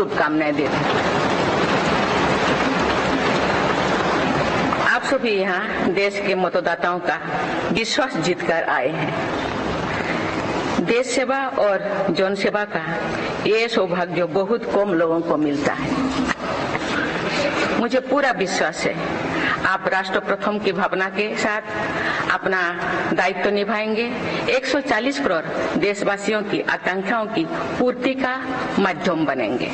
शुभकामनाएं देती हूँ। आप सभी यहाँ देश के मतदाताओं का विश्वास जीतकर आए हैं। देश सेवा और जन सेवा का ये सौभाग्य बहुत कम लोगों को मिलता है। मुझे पूरा विश्वास है आप राष्ट्र प्रथम की भावना के साथ अपना दायित्व निभाएंगे, 140 करोड़ देशवासियों की आकांक्षाओं की पूर्ति का माध्यम बनेंगे।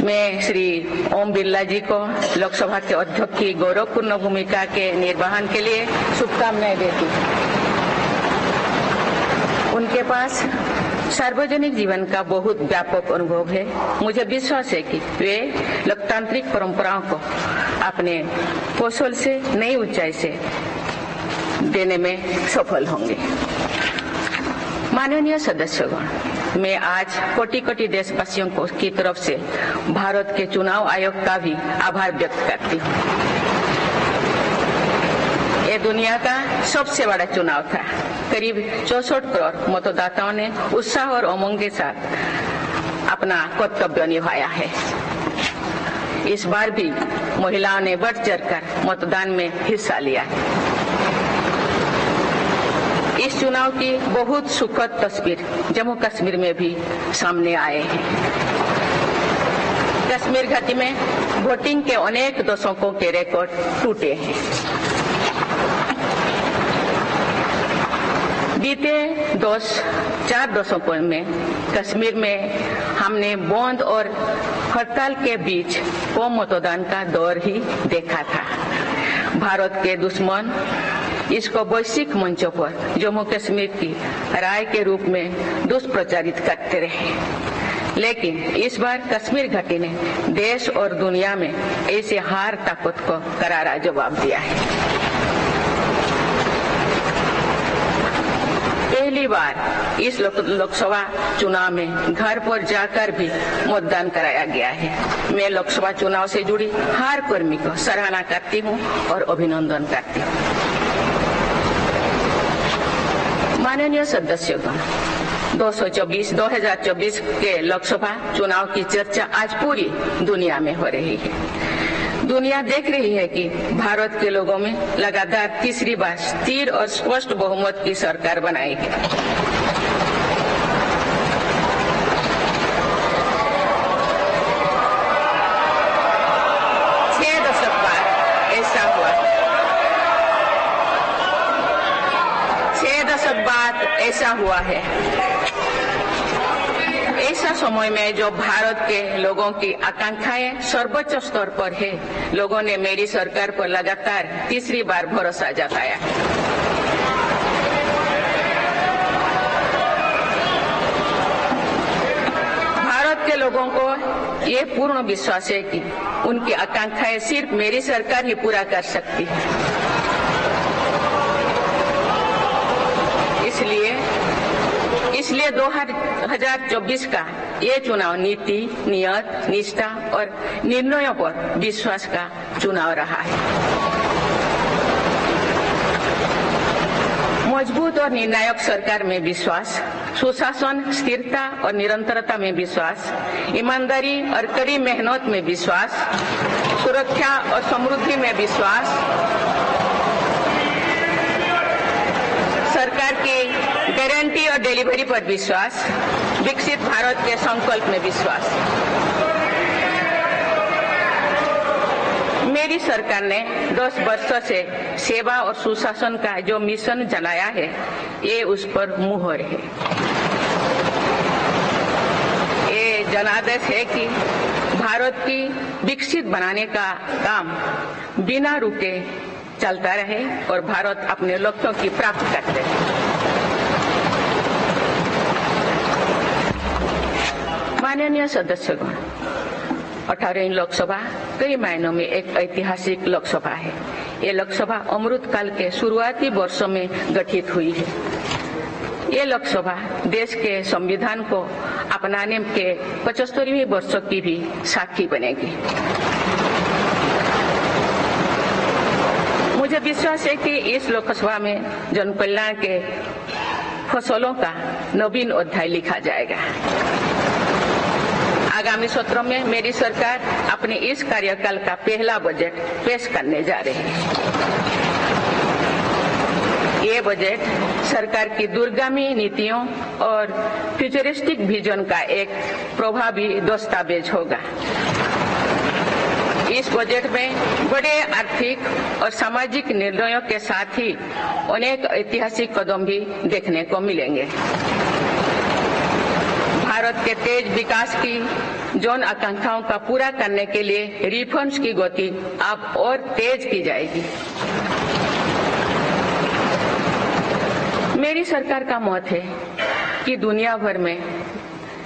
मैं श्री ओम बिरला जी को लोकसभा के अध्यक्ष की गौरवपूर्ण भूमिका के निर्वहन के लिए शुभकामनाएं देती हूँ। उनके पास सार्वजनिक जीवन का बहुत व्यापक अनुभव है। मुझे विश्वास है कि वे लोकतांत्रिक परंपराओं को अपने कौशल से नई ऊंचाई से देने में सफल होंगे। माननीय सदस्यगण, मैं आज कोटि कोटि देशवासियों को की तरफ से भारत के चुनाव आयोग का भी आभार व्यक्त करती हूँ। ये दुनिया का सबसे बड़ा चुनाव था। करीब 64 करोड़ मतदाताओं ने उत्साह और उमंग के साथ अपना कर्तव्य निभाया है। इस बार भी महिलाओं ने बढ़ चढ़कर मतदान में हिस्सा लिया है। इस चुनाव की बहुत सुखद तस्वीर जम्मू कश्मीर में भी सामने आए हैं। कश्मीर घाटी में वोटिंग के अनेक दशकों के रिकॉर्ड टूटे हैं। बीते 4 दशकों में कश्मीर में हमने बंद और हड़ताल के बीच कम मतदान का दौर ही देखा था। भारत के दुश्मन इसको वैश्विक मंचों पर जम्मू कश्मीर की राय के रूप में दुष्प्रचारित करते रहे। लेकिन इस बार कश्मीर घाटी ने देश और दुनिया में ऐसे हार ताकत को करारा जवाब दिया है। पहली बार इस लोकसभा चुनाव में घर पर जाकर भी मतदान कराया गया है। मैं लोकसभा चुनाव से जुड़ी हर कर्मी को सराहना करती हूं और अभिनंदन करती हूं। माननीय सदस्यगण, 2024 के लोकसभा चुनाव की चर्चा आज पूरी दुनिया में हो रही है। दुनिया देख रही है कि भारत के लोगों में लगातार तीसरी बार स्थिर और स्पष्ट बहुमत की सरकार बनाई है। छह दशक बाद ऐसा हुआ है। ऐसा समय में जो भारत के लोगों की आकांक्षाएं सर्वोच्च स्तर पर है, लोगों ने मेरी सरकार पर लगातार तीसरी बार भरोसा जताया। भारत के लोगों को ये पूर्ण विश्वास है कि उनकी आकांक्षाएं सिर्फ मेरी सरकार ही पूरा कर सकती है। इसलिए 2024 का ये चुनाव नीति, नियत, निष्ठा और निर्णयों पर विश्वास का चुनाव रहा है। मजबूत और निर्णायक सरकार में विश्वास, सुशासन, स्थिरता और निरंतरता में विश्वास, ईमानदारी और कड़ी मेहनत में विश्वास, सुरक्षा और समृद्धि में विश्वास, सरकार की गारंटी और डिलीवरी पर विश्वास, विकसित भारत के संकल्प में विश्वास। मेरी सरकार ने 10 वर्षों से सेवा और सुशासन का जो मिशन चलाया है, ये उस पर मुहर है। ये जनादेश है कि भारत की विकसित बनाने का काम बिना रुके चलता रहे और भारत अपने लक्ष्यों की प्राप्ति करते रहे। माननीय सदस्यगण, 18वीं लोकसभा कई मायनों में एक ऐतिहासिक लोकसभा है। ये लोकसभा अमृतकाल के शुरुआती वर्षों में गठित हुई है। ये लोकसभा देश के संविधान को अपनाने के 75वें वर्ष की भी साक्षी बनेगी। मुझे विश्वास है कि इस लोकसभा में जन कल्याण के फसलों का नवीन अध्याय लिखा जाएगा। आगामी सत्रों में मेरी सरकार अपने इस कार्यकाल का पहला बजट पेश करने जा रही है। ये बजट सरकार की दूरगामी नीतियों और फ्यूचरिस्टिक विजन का एक प्रभावी दस्तावेज होगा। इस बजट में बड़े आर्थिक और सामाजिक निर्णयों के साथ ही अनेक ऐतिहासिक कदम भी देखने को मिलेंगे। भारत के तेज विकास की जन आकांक्षाओं का पूरा करने के लिए रिफॉर्म्स की गति अब और तेज की जाएगी। मेरी सरकार का मत है कि दुनिया भर में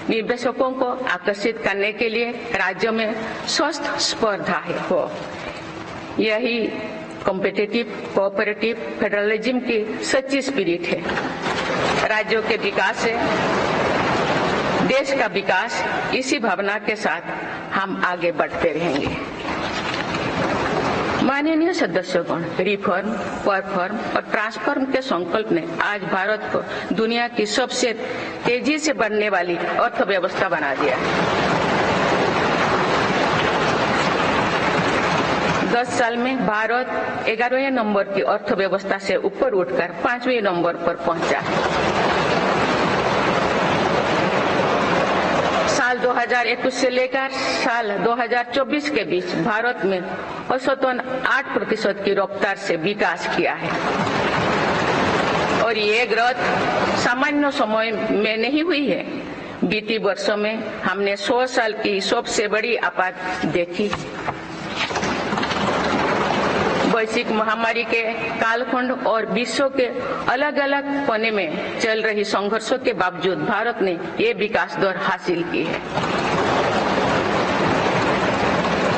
निवेशकों को आकर्षित करने के लिए राज्यों में स्वस्थ स्पर्धा हो। यही कॉम्पिटिटिव कोऑपरेटिव फेडरलिज्म की सच्ची स्पिरिट है। राज्यों के विकास से देश का विकास, इसी भावना के साथ हम आगे बढ़ते रहेंगे। माननीय सदस्यगण, रिफॉर्म, परफॉर्म और ट्रांसफॉर्म के संकल्प ने आज भारत को दुनिया की सबसे तेजी से बढ़ने वाली अर्थव्यवस्था बना दिया है। 10 साल में भारत 11वें नंबर की अर्थव्यवस्था से ऊपर उठकर 5वें नंबर पर पहुंचा है। साल 2021 से लेकर साल 2024 के बीच भारत में औसतन 8% की रफ्तार से विकास किया है और ये ग्रोथ सामान्य समय में नहीं हुई है। बीती वर्षों में हमने 100 साल की सबसे बड़ी आपात देखी। वैश्विक महामारी के कालखंड और विश्व के अलग अलग कोने में चल रही संघर्षों के बावजूद भारत ने ये विकास दर हासिल की है।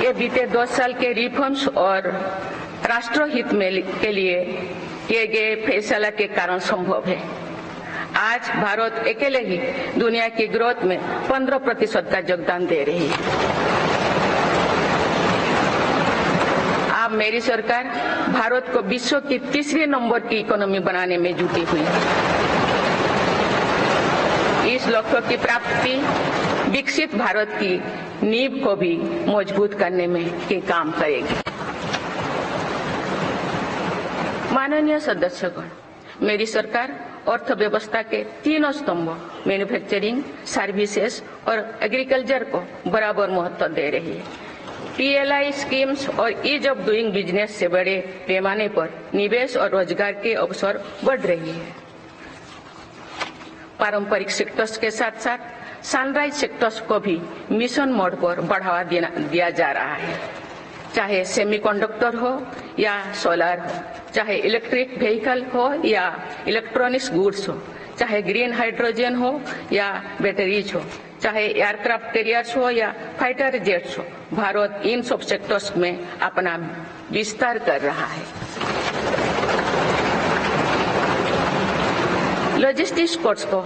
ये बीते 10 साल के रिफॉर्म्स और राष्ट्रहित में के लिए किए गए फैसला के कारण संभव है। आज भारत अकेले ही दुनिया की ग्रोथ में 15% का योगदान दे रही है। अब मेरी सरकार भारत को विश्व की 3रे नंबर की इकोनॉमी बनाने में जुटी हुई है। इस लक्ष्य की प्राप्ति विकसित भारत की नींव को भी मजबूत करने में के काम करेगी। माननीय सदस्यगण, मेरी सरकार अर्थव्यवस्था के 3 स्तंभों मैन्युफैक्चरिंग, सर्विसेज और एग्रीकल्चर को बराबर महत्व दे रही है। PLI स्कीम्स और ईज ऑफ डूइंग बिजनेस से बड़े पैमाने पर निवेश और रोजगार के अवसर बढ़ रही है। पारंपरिक सेक्टर्स के साथ साथ सनराइज सेक्टर्स को भी मिशन मोड पर बढ़ावा दिया जा रहा है। चाहे सेमीकंडक्टर हो या सोलर हो, चाहे इलेक्ट्रिक व्हीकल हो या इलेक्ट्रॉनिक्स गुड्स हो, चाहे ग्रीन हाइड्रोजन हो या बैटरीज हो, चाहे एयरक्राफ्ट कैरियर्स हो या फाइटर जेट्स हो, भारत इन सब सेक्टर्स में अपना विस्तार कर रहा है। लॉजिस्टिक्स कॉस्ट को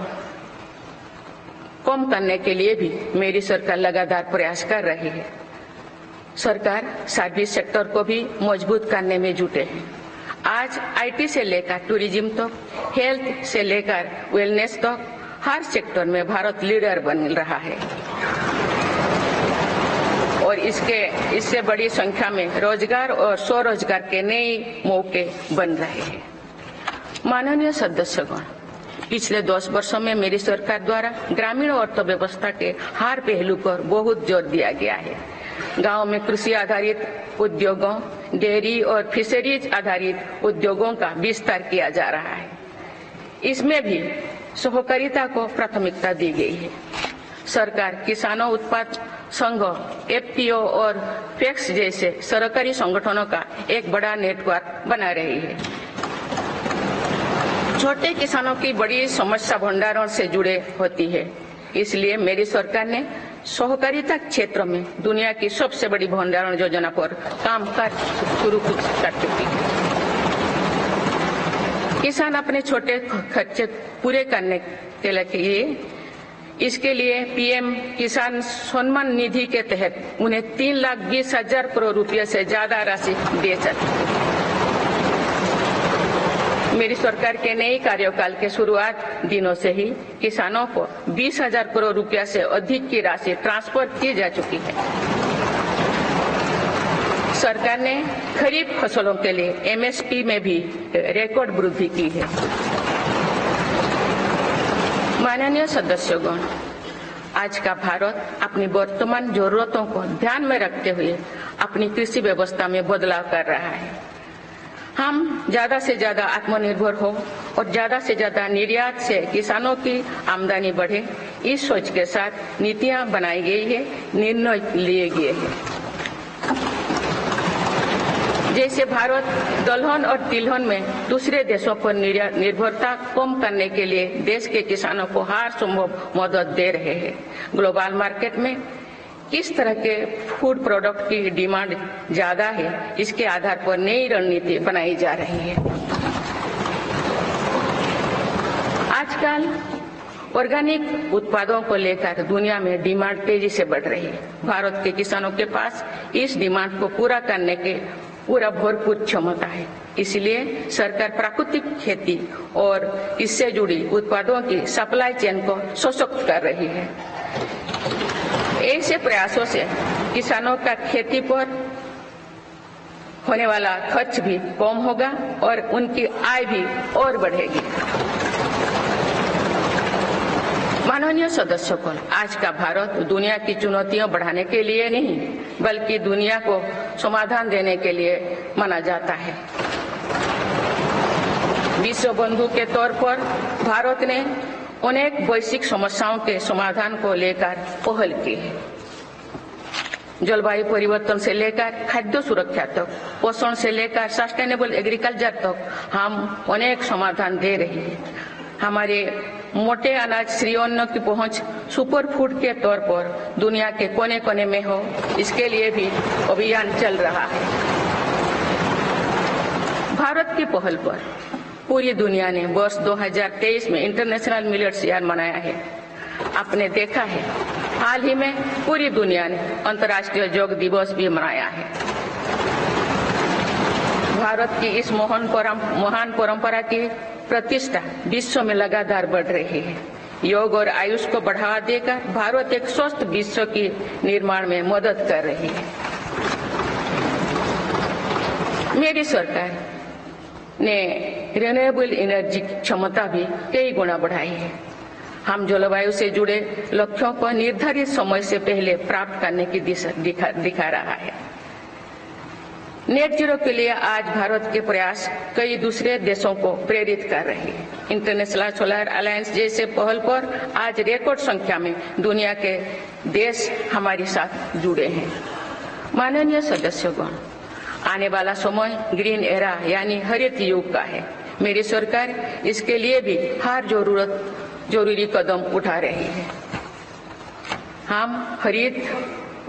कम करने के लिए भी मेरी सरकार लगातार प्रयास कर रही है। सरकार सर्विस सेक्टर को भी मजबूत करने में जुटे हैं। आज IT से लेकर टूरिज्म तक, हेल्थ से लेकर वेलनेस तक हर सेक्टर में भारत लीडर बन रहा है और इससे बड़ी संख्या में रोजगार और स्वरोजगार के नए मौके बन रहे हैं। माननीय सदस्यगण, पिछले 10 वर्षों में मेरी सरकार द्वारा ग्रामीण अर्थव्यवस्था के हर पहलू पर बहुत जोर दिया गया है। गांव में कृषि आधारित उद्योगों, डेयरी और फिशरीज आधारित उद्योगों का विस्तार किया जा रहा है। इसमें भी सहकारिता को प्राथमिकता दी गई है। सरकार किसानों उत्पाद संघ, FPO और पैक्स जैसे सरकारी संगठनों का एक बड़ा नेटवर्क बना रही है। छोटे किसानों की बड़ी समस्या भंडारण से जुड़े होती है, इसलिए मेरी सरकार ने सहकारिता क्षेत्र में दुनिया की सबसे बड़ी भंडारण योजना पर काम शुरू कर चुकी है। किसान अपने छोटे खर्चे पूरे करने के लिए इसके लिए PM किसान सम्मान निधि के तहत उन्हें 3,20,000 करोड़ रुपये से ज्यादा राशि दे सकते। मेरी सरकार के नए कार्यकाल के शुरुआत दिनों से ही किसानों को 20,000 करोड़ रुपया से अधिक की राशि ट्रांसफर की जा चुकी है। सरकार ने खरीफ फसलों के लिए एमएसपी में भी रिकॉर्ड वृद्धि की है। माननीय सदस्यगण, आज का भारत अपनी वर्तमान जरूरतों को ध्यान में रखते हुए अपनी कृषि व्यवस्था में बदलाव कर रहा है। हम ज्यादा से ज्यादा आत्मनिर्भर हो और ज्यादा से ज्यादा निर्यात से किसानों की आमदनी बढ़े, इस सोच के साथ नीतियां बनाई गई है, निर्णय लिए गए हैं। जैसे भारत दलहन और तिलहन में दूसरे देशों पर निर्भरता कम करने के लिए देश के किसानों को हर संभव मदद दे रहे हैं। ग्लोबल मार्केट में किस तरह के फूड प्रोडक्ट की डिमांड ज्यादा है, इसके आधार पर नई रणनीति बनाई जा रही है। आजकल ऑर्गेनिक उत्पादों को लेकर दुनिया में डिमांड तेजी से बढ़ रही है। भारत के किसानों के पास इस डिमांड को पूरा करने के पूरा भरपूर क्षमता है। इसलिए सरकार प्राकृतिक खेती और इससे जुड़ी उत्पादों की सप्लाई चेन को सशक्त कर रही है। ऐसे प्रयासों से किसानों का खेती पर होने वाला खर्च भी कम होगा और उनकी आय भी और बढ़ेगी। माननीय सदस्यगण, आज का भारत दुनिया की चुनौतियां बढ़ाने के लिए नहीं बल्कि दुनिया को समाधान देने के लिए माना जाता है। विश्व बंधु के तौर पर भारत ने अनेक वैश्विक समस्याओं के समाधान को लेकर पहल की है। जलवायु परिवर्तन से लेकर खाद्य सुरक्षा तक, पोषण से लेकर सस्टेनेबल एग्रीकल्चर तक हम अनेक समाधान दे रही है। हमारे मोटे अनाज श्री अन्न की पहुंच सुपर फूड के तौर पर दुनिया के कोने कोने में हो, इसके लिए भी अभियान चल रहा है। भारत की पहल पर पूरी दुनिया ने वर्ष 2023 में इंटरनेशनल मिलेट्स ईयर मनाया है। आपने देखा है, हाल ही में पूरी दुनिया ने अंतर्राष्ट्रीय योग दिवस भी मनाया है। भारत की इस महान परंपरा की प्रतिष्ठा विश्व में लगातार बढ़ रही है। योग और आयुष को बढ़ावा देकर भारत एक स्वस्थ विश्व के निर्माण में मदद कर रही है। मेरी सरकार ने रिन्यूएबल एनर्जी क्षमता भी कई गुना बढ़ाई है। हम जलवायु से जुड़े लक्ष्यों को निर्धारित समय से पहले प्राप्त करने की दिशा दिखा रहा है। नेट जीरो के लिए आज भारत के प्रयास कई दूसरे देशों को प्रेरित कर रहे हैं। इंटरनेशनल सोलर अलायंस जैसे पहल पर आज रिकॉर्ड संख्या में दुनिया के देश हमारे साथ जुड़े हैं। माननीय सदस्यगण, आने वाला समय ग्रीन एरा यानी हरित युग का है। मेरी सरकार इसके लिए भी हर जरूरी कदम उठा रही है। हम हरित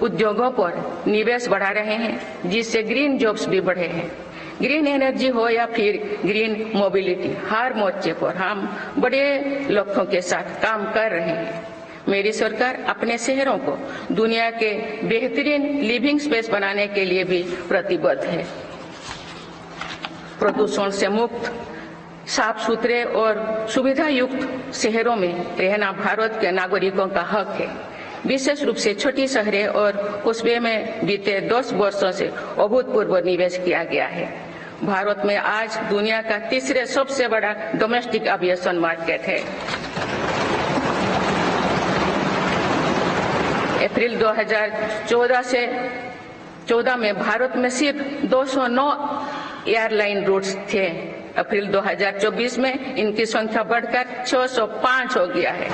उद्योगों पर निवेश बढ़ा रहे हैं, जिससे ग्रीन जॉब्स भी बढ़े हैं। ग्रीन एनर्जी हो या फिर ग्रीन मोबिलिटी, हर मोर्चे पर हम बड़े लक्ष्यों के साथ काम कर रहे हैं। मेरी सरकार अपने शहरों को दुनिया के बेहतरीन लिविंग स्पेस बनाने के लिए भी प्रतिबद्ध है। प्रदूषण से मुक्त, साफ सुथरे और सुविधा युक्त शहरों में रहना भारत के नागरिकों का हक है। विशेष रूप से छोटी शहरें और कस्बे में बीते 10 वर्षों से अभूतपूर्व निवेश किया गया है। भारत में आज दुनिया का तीसरे सबसे बड़ा डोमेस्टिक एविएशन मार्केट है। अप्रैल 2014 में भारत में सिर्फ 209 एयरलाइन रूट्स थे। अप्रैल 2024 में इनकी संख्या बढ़कर 605 हो गया है।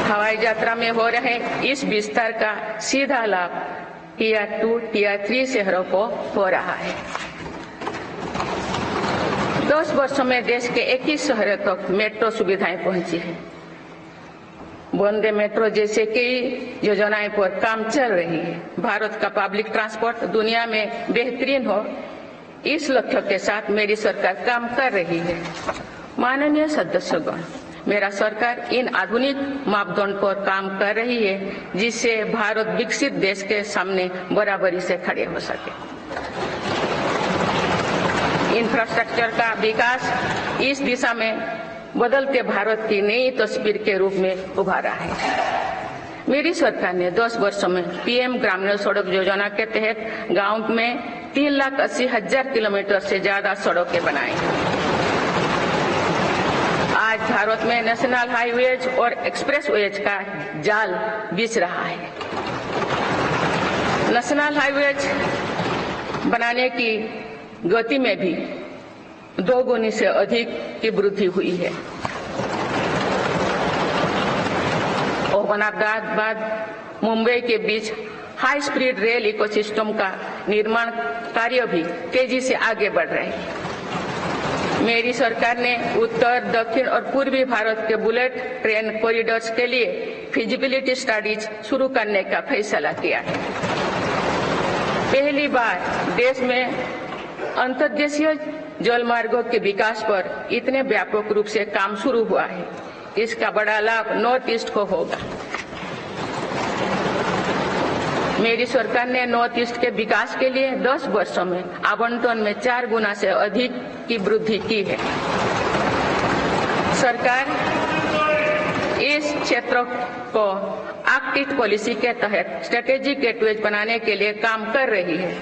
हवाई यात्रा में हो रहे इस विस्तार का सीधा लाभ टियर 2, टियर 3 शहरों को हो रहा है। 10 वर्षों में देश के 21 शहरों तक मेट्रो सुविधाएं पहुंची है। वंदे मेट्रो जैसे कई योजनाएं पर काम चल रही है। भारत का पब्लिक ट्रांसपोर्ट दुनिया में बेहतरीन हो, इस लक्ष्य के साथ मेरी सरकार काम कर रही है। माननीय सदस्यगण, मेरा सरकार इन आधुनिक मापदंड पर काम कर रही है, जिससे भारत विकसित देश के सामने बराबरी से खड़े हो सके। इंफ्रास्ट्रक्चर का विकास इस दिशा में बदलते भारत की नई तस्वीर के रूप में उभारा है। मेरी सरकार ने 10 वर्षों में पीएम ग्रामीण सड़क योजना के तहत गांव में 3,80,000 किलोमीटर से ज्यादा सड़कें बनाई। आज भारत में नेशनल हाईवेज और एक्सप्रेसवेज का जाल बिछ रहा है। नेशनल हाईवेज बनाने की गति में भी 2 गुनी से अधिक की वृद्धि हुई है। अहमदाबाद मुंबई के बीच हाई स्पीड रेल इकोसिस्टम का निर्माण कार्य भी तेजी से आगे बढ़ रहे हैं। मेरी सरकार ने उत्तर, दक्षिण और पूर्वी भारत के बुलेट ट्रेन कॉरिडोर्स के लिए फिजिबिलिटी स्टडीज शुरू करने का फैसला किया है। पहली बार देश में अंतर्देशीय जल मार्गों के विकास पर इतने व्यापक रूप से काम शुरू हुआ है। इसका बड़ा लाभ नॉर्थ ईस्ट को होगा। मेरी सरकार ने नॉर्थ ईस्ट के विकास के लिए 10 वर्षों में आवंटन में 4 गुना से अधिक की वृद्धि की है। सरकार इस क्षेत्र को आर्कटिक पॉलिसी के तहत स्ट्रेटेजिक गेटवेज बनाने के लिए काम कर रही है।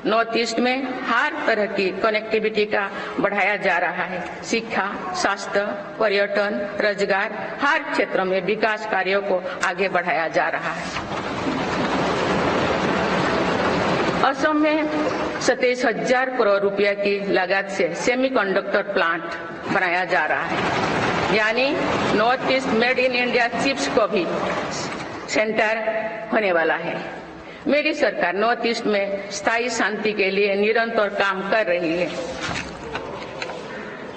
नॉर्थ ईस्ट में हर तरह की कनेक्टिविटी का बढ़ाया जा रहा है। शिक्षा, स्वास्थ्य, पर्यटन, रोजगार, हर क्षेत्र में विकास कार्यों को आगे बढ़ाया जा रहा है। असम में 27,000 करोड़ रुपया की लागत से सेमीकंडक्टर प्लांट बनाया जा रहा है। यानी north east made in India chips को भी सेंटर होने वाला है। मेरी सरकार नॉर्थ ईस्ट में स्थायी शांति के लिए निरंतर काम कर रही है।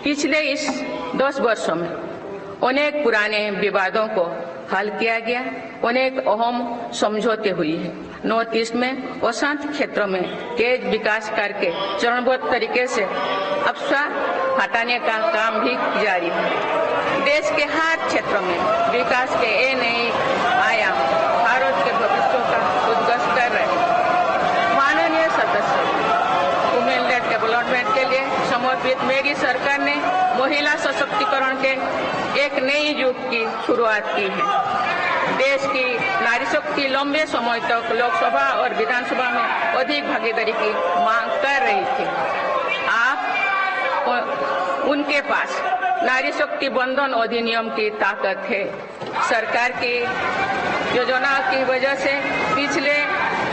पिछले इस 10 वर्षों में अनेक पुराने विवादों को हल किया गया, अनेक अहम समझौते हुई है। नॉर्थ ईस्ट में अशांत क्षेत्रों में तेज विकास करके चरणबद्ध तरीके से अफवाह हटाने का काम भी जारी है। देश के हर क्षेत्रों में विकास के नए आयाम भारत के भविष्य का उद्घोष कर रहे हैं। माननीय सदस्य, वुमेन लेड डेवलपमेंट के लिए समर्पित मेरी सरकार ने महिला सशक्तिकरण के एक नई युग की शुरुआत की है। देश की नारी शक्ति लंबे समय तक लोकसभा और विधानसभा में अधिक भागीदारी की मांग कर रही थी। आप उनके पास नारी शक्ति बंधन अधिनियम की ताकत है। सरकार की योजना की वजह से पिछले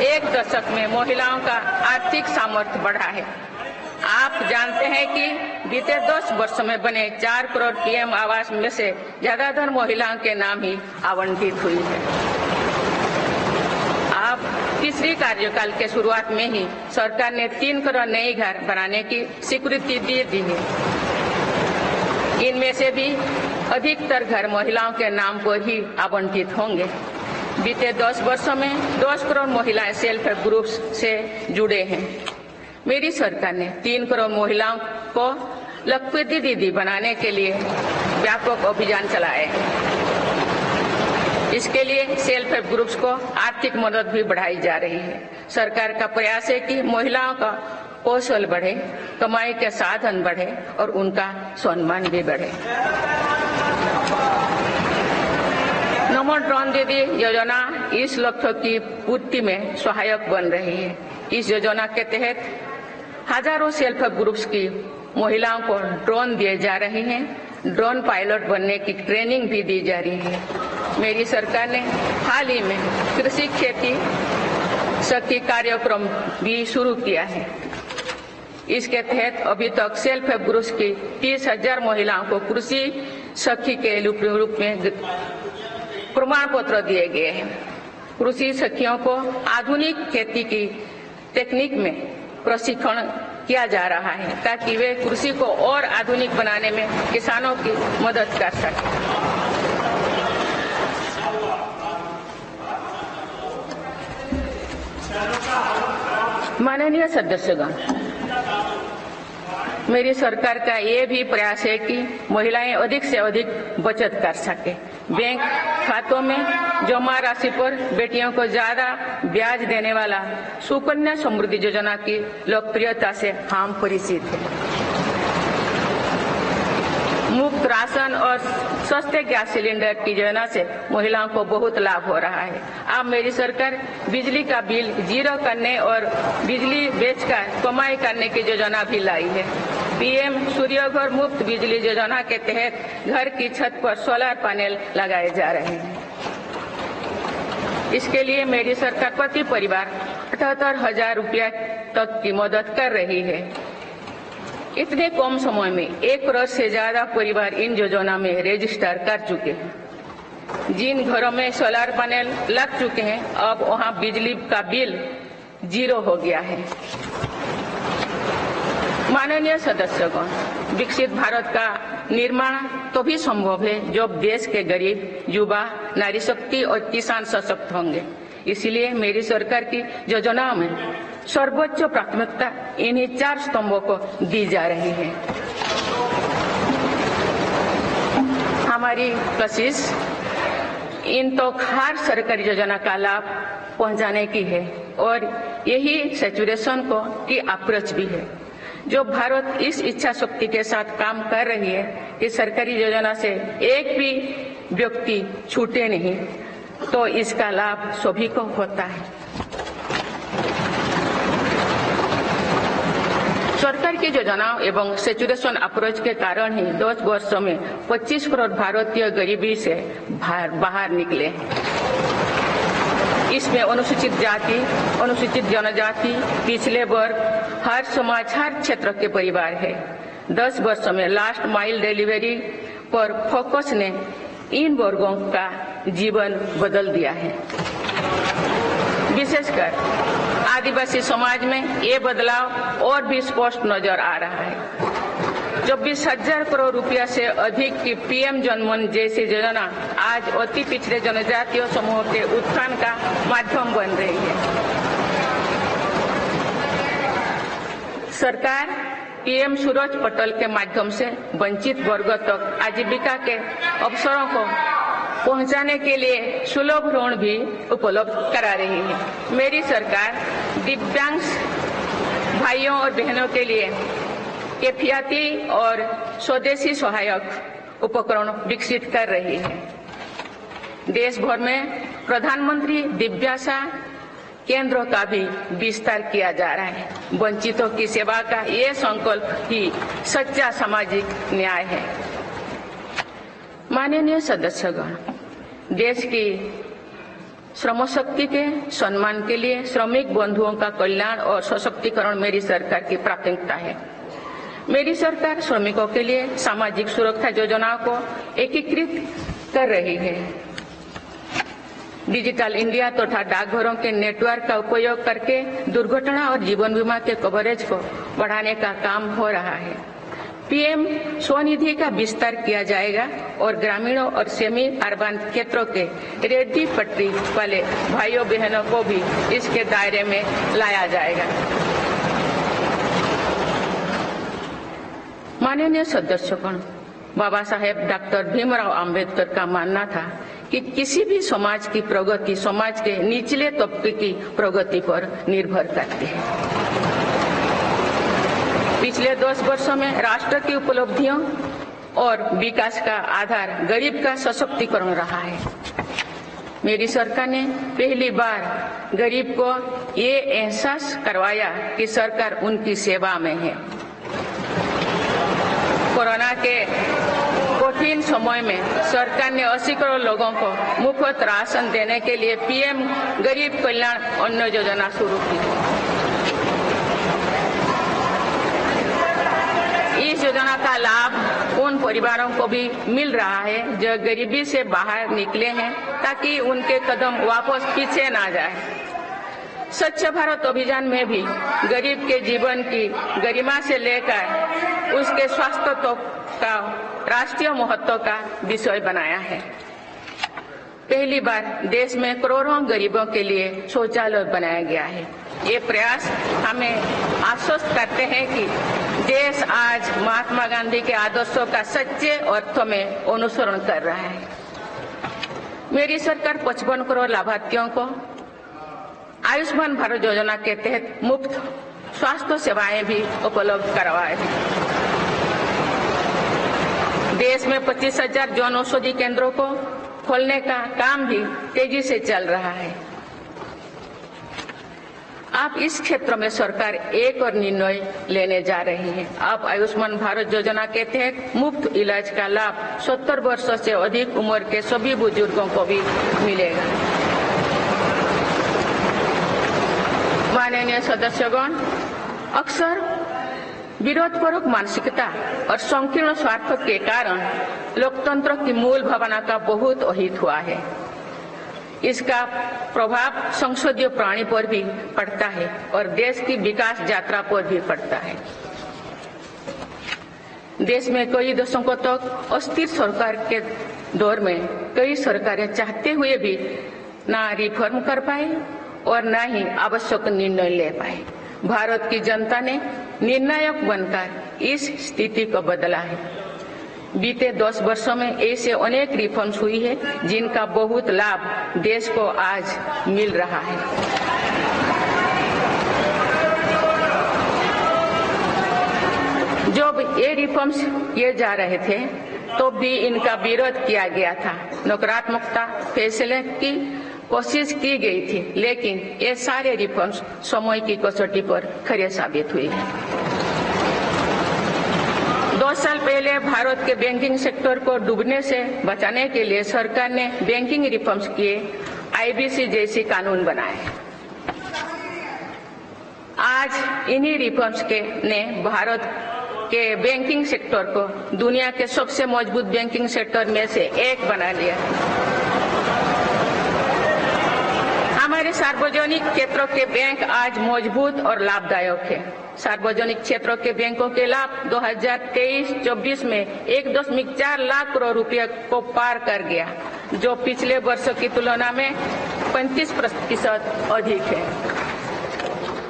1 दशक में महिलाओं का आर्थिक सामर्थ्य बढ़ा है। आप जानते हैं कि बीते 10 वर्षों में बने 4 करोड़ पीएम आवास में से ज्यादातर महिलाओं के नाम ही आवंटित हुई है। आप तीसरी कार्यकाल के शुरुआत में ही सरकार ने 3 करोड़ नए घर बनाने की स्वीकृति दे दी है। इनमें से भी अधिकतर घर महिलाओं के नाम पर ही आवंटित होंगे। बीते 10 वर्षों में 10 करोड़ महिलाएं सेल्फ हेल्प ग्रुप्स से जुड़े हैं। मेरी सरकार ने 3 करोड़ महिलाओं को लखपति दीदी बनाने के लिए व्यापक अभियान चलाए। इसके लिए सेल्फ हेल्प ग्रुप्स को आर्थिक मदद भी बढ़ाई जा रही है। सरकार का प्रयास है कि महिलाओं का कौशल बढ़े, कमाई के साधन बढ़े और उनका सम्मान भी बढ़े। नमो ड्रोन दीदी योजना इस लक्ष्य की पूर्ति में सहायक बन रही है। इस योजना के तहत हजारों सेल्फ हेल्प ग्रुप्स की महिलाओं को ड्रोन दिए जा रहे हैं। ड्रोन पायलट बनने की ट्रेनिंग भी दी जा रही है। मेरी सरकार ने हाल ही में कृषि खेती सखी कार्यक्रम भी शुरू किया है। इसके तहत अभी तक सेल्फ हेल्प ग्रुप्स की 30,000 महिलाओं को कृषि सखी के रूप में प्रमाण पत्र दिए गए हैं। कृषि सखियों को आधुनिक खेती की तकनीक में प्रशिक्षण किया जा रहा है ताकि वे कृषि को और आधुनिक बनाने में किसानों की मदद कर सकें। माननीय सदस्यगण, मेरी सरकार का ये भी प्रयास है कि महिलाएं अधिक से अधिक बचत कर सके। बैंक खातों में जमा राशि पर बेटियों को ज्यादा ब्याज देने वाला सुकन्या समृद्धि योजना की लोकप्रियता से हम परिचित हैं। मुफ्त राशन और सस्ते गैस सिलेंडर की योजना से महिलाओं को बहुत लाभ हो रहा है। अब मेरी सरकार बिजली का बिल जीरो करने और बिजली बेचकर कमाई करने की योजना भी लाई है। पीएम सूर्यघर मुफ्त बिजली योजना के तहत घर की छत पर सोलर पैनल लगाए जा रहे हैं। इसके लिए मेरी सरकार प्रति परिवार 78,000 रुपया तक की मदद कर रही है। इतने कम समय में 1 करोड़ से ज्यादा परिवार इन योजना में रजिस्टर कर चुके हैं। जिन घरों में सोलर पैनल लग चुके हैं, अब वहां बिजली का बिल जीरो हो गया है। माननीय सदस्यगण, विकसित भारत का निर्माण तभी संभव है जब देश के गरीब, युवा, नारी शक्ति और किसान सशक्त होंगे। इसलिए मेरी सरकार की योजनाओं में सर्वोच्च प्राथमिकता इन्हीं 4 स्तंभों को दी जा रही है। हमारी कोशिश इन तो हर सरकारी योजना का लाभ पहुंचाने की है और यही सैचुरेशन को की अप्रोच भी है। जो भारत इस इच्छा शक्ति के साथ काम कर रही है कि सरकारी योजना से एक भी व्यक्ति छूटे नहीं, तो इसका लाभ सभी को होता है। सरकार की योजनाओं एवं सैचुरेशन अप्रोच के कारण ही 10 वर्षों में 25 करोड़ भारतीय गरीबी से बाहर निकले हैं। इसमें अनुसूचित जाति, अनुसूचित जनजाति, पिछले वर्ग, हर समाज, हर क्षेत्र के परिवार है। 10 वर्षों में लास्ट माइल डिलीवरी पर फोकस ने इन वर्गों का जीवन बदल दिया है। विशेषकर आदिवासी समाज में ये बदलाव और भी स्पष्ट नजर आ रहा है। 24,000 करोड़ रुपया से अधिक की पीएम जनमन जैसी योजना आज अति पिछड़े जनजातीय समूह के उत्थान का माध्यम बन रही है। सरकार पीएम सूरज पटल के माध्यम से वंचित वर्गों तक आजीविका के अवसरों को पहुंचाने के लिए सुलभ ऋण भी उपलब्ध करा रही है। मेरी सरकार दिव्यांग भाइयों और बहनों के लिए किफायती और स्वदेशी सहायक उपकरण विकसित कर रही है। देश भर में प्रधानमंत्री दिव्याशा केंद्रों का भी विस्तार किया जा रहा है। वंचितों की सेवा का ये संकल्प ही सच्चा सामाजिक न्याय है। माननीय सदस्यगण, देश की श्रम शक्ति के सम्मान के लिए श्रमिक बंधुओं का कल्याण और सशक्तिकरण मेरी सरकार की प्राथमिकता है। मेरी सरकार श्रमिकों के लिए सामाजिक सुरक्षा योजनाओं को एकीकृत कर रही है। डिजिटल इंडिया तथा डाकघरों के नेटवर्क का उपयोग करके दुर्घटना और जीवन बीमा के कवरेज को बढ़ाने का काम हो रहा है। पीएम स्वनिधि का विस्तार किया जाएगा और ग्रामीणों और सेमी अर्बन क्षेत्रों के रेहड़ी पटरी वाले भाइयों बहनों को भी इसके दायरे में लाया जाएगा। माननीय सदस्यगण, बाबा साहेब डॉक्टर भीमराव अंबेडकर का मानना था कि किसी भी समाज की प्रगति समाज के निचले तबके की प्रगति पर निर्भर करती है। पिछले 10 वर्षों में राष्ट्र की उपलब्धियों और विकास का आधार गरीब का सशक्तिकरण रहा है। मेरी सरकार ने पहली बार गरीब को ये एहसास करवाया कि सरकार उनकी सेवा में है। कोरोना के कठिन समय में सरकार ने 80 करोड़ लोगों को मुफ्त राशन देने के लिए पीएम गरीब कल्याण अन्न योजना शुरू की। इस योजना का लाभ उन परिवारों को भी मिल रहा है जो गरीबी से बाहर निकले हैं, ताकि उनके कदम वापस पीछे ना जाए। स्वच्छ भारत अभियान में भी गरीब के जीवन की गरिमा से लेकर उसके स्वास्थ्य तक का राष्ट्रीय महत्व का विषय बनाया है। पहली बार देश में करोड़ों गरीबों के लिए शौचालय बनाया गया है। ये प्रयास हमें आश्वस्त करते हैं कि देश आज महात्मा गांधी के आदर्शों का सच्चे अर्थों में अनुसरण कर रहा है। मेरी सरकार 55 करोड़ लाभार्थियों को आयुष्मान भारत योजना के तहत मुफ्त स्वास्थ्य सेवाएं भी उपलब्ध करवाए हैं। देश में 25,000 जन औषधि केंद्रों को खोलने का काम भी तेजी से चल रहा है। आप इस क्षेत्र में सरकार एक और निर्णय लेने जा रही है। आप आयुष्मान भारत योजना के तहत मुफ्त इलाज का लाभ 70 वर्षों से अधिक उम्र के सभी बुजुर्गों को भी मिलेगा। माननीय सदस्यगण, अक्सर विरोधपूर्वक मानसिकता और संकीर्ण स्वार्थ के कारण लोकतंत्र की मूल भावना का बहुत अहित हुआ है। इसका प्रभाव संसदीय प्रणाली पर भी पड़ता है और देश की विकास यात्रा पर भी पड़ता है। देश में कई दशकों तक अस्थिर सरकार के दौर में कई सरकारें चाहते हुए भी न रिफॉर्म कर पाई और न ही आवश्यक निर्णय ले पाए। भारत की जनता ने निर्णायक बनकर इस स्थिति को बदला है। बीते 10 वर्षों में ऐसे अनेक रिफॉर्म्स हुई है जिनका बहुत लाभ देश को आज मिल रहा है। जब ये रिफॉर्म्स किए जा रहे थे तो भी इनका विरोध किया गया था। नकारात्मकता फैसले की कोशिश की गई थी, लेकिन ये सारे रिफॉर्म्स समय की कसौटी पर खरे साबित हुए हैं। 2 साल पहले भारत के बैंकिंग सेक्टर को डूबने से बचाने के लिए सरकार ने बैंकिंग रिफॉर्म्स किए, आईबीसी जैसे कानून बनाए। आज इन्हीं रिफॉर्म्स ने भारत के बैंकिंग सेक्टर को दुनिया के सबसे मजबूत बैंकिंग सेक्टर में से एक बना लिया। हमारे सार्वजनिक क्षेत्रों के बैंक आज मजबूत और लाभदायक है। सार्वजनिक क्षेत्रों के बैंकों के लाभ 2023-24 में 1.4 लाख करोड़ रुपए को पार कर गया, जो पिछले वर्षों की तुलना में 35% अधिक है।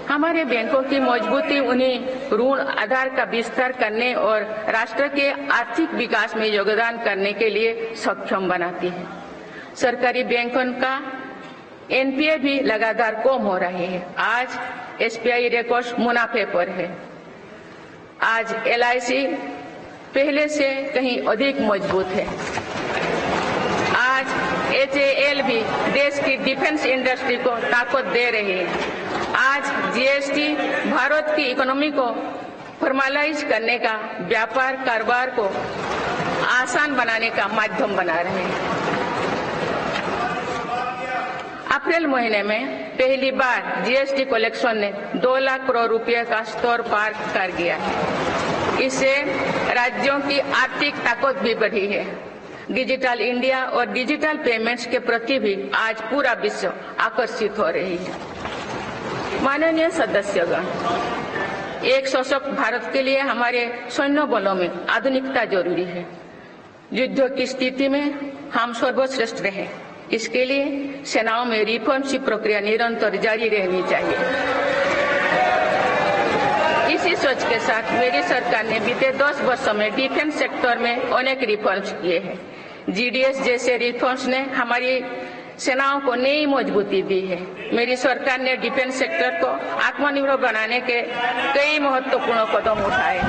हमारे बैंकों की मजबूती उन्हें ऋण आधार का विस्तार करने और राष्ट्र के आर्थिक विकास में योगदान करने के लिए सक्षम बनाती है। सरकारी बैंकों का एनपीए भी लगातार कम हो रहे हैं। आज एसबीआई रिकॉर्ड मुनाफे पर है। आज एलआईसी पहले से कहीं अधिक मजबूत है। आज एचएएल भी देश की डिफेंस इंडस्ट्री को ताकत दे रही है। आज जीएसटी भारत की इकोनॉमी को फॉर्मलाइज करने का, व्यापार कारोबार को आसान बनाने का माध्यम बना रहे हैं। अप्रैल महीने में पहली बार जीएसटी कलेक्शन ने 2 लाख करोड़ रुपए का स्तर पार कर गया है। इससे राज्यों की आर्थिक ताकत भी बढ़ी है। डिजिटल इंडिया और डिजिटल पेमेंट्स के प्रति भी आज पूरा विश्व आकर्षित हो रही है। माननीय सदस्यगण, एक सशक्त भारत के लिए हमारे सैन्य बलों में आधुनिकता जरूरी है। युद्ध की स्थिति में हम सर्वश्रेष्ठ रहे, इसके लिए सेनाओं में रिफॉर्म्स की प्रक्रिया निरंतर जारी रहनी चाहिए। इसी सोच के साथ मेरी सरकार ने बीते 10 वर्षों में डिफेंस सेक्टर में अनेक रिफॉर्म्स किए हैं। जीडीएस जैसे रिफॉर्म्स ने हमारी सेनाओं को नई मजबूती दी है। मेरी सरकार ने डिफेंस सेक्टर को आत्मनिर्भर बनाने के कई महत्वपूर्ण कदम उठाए।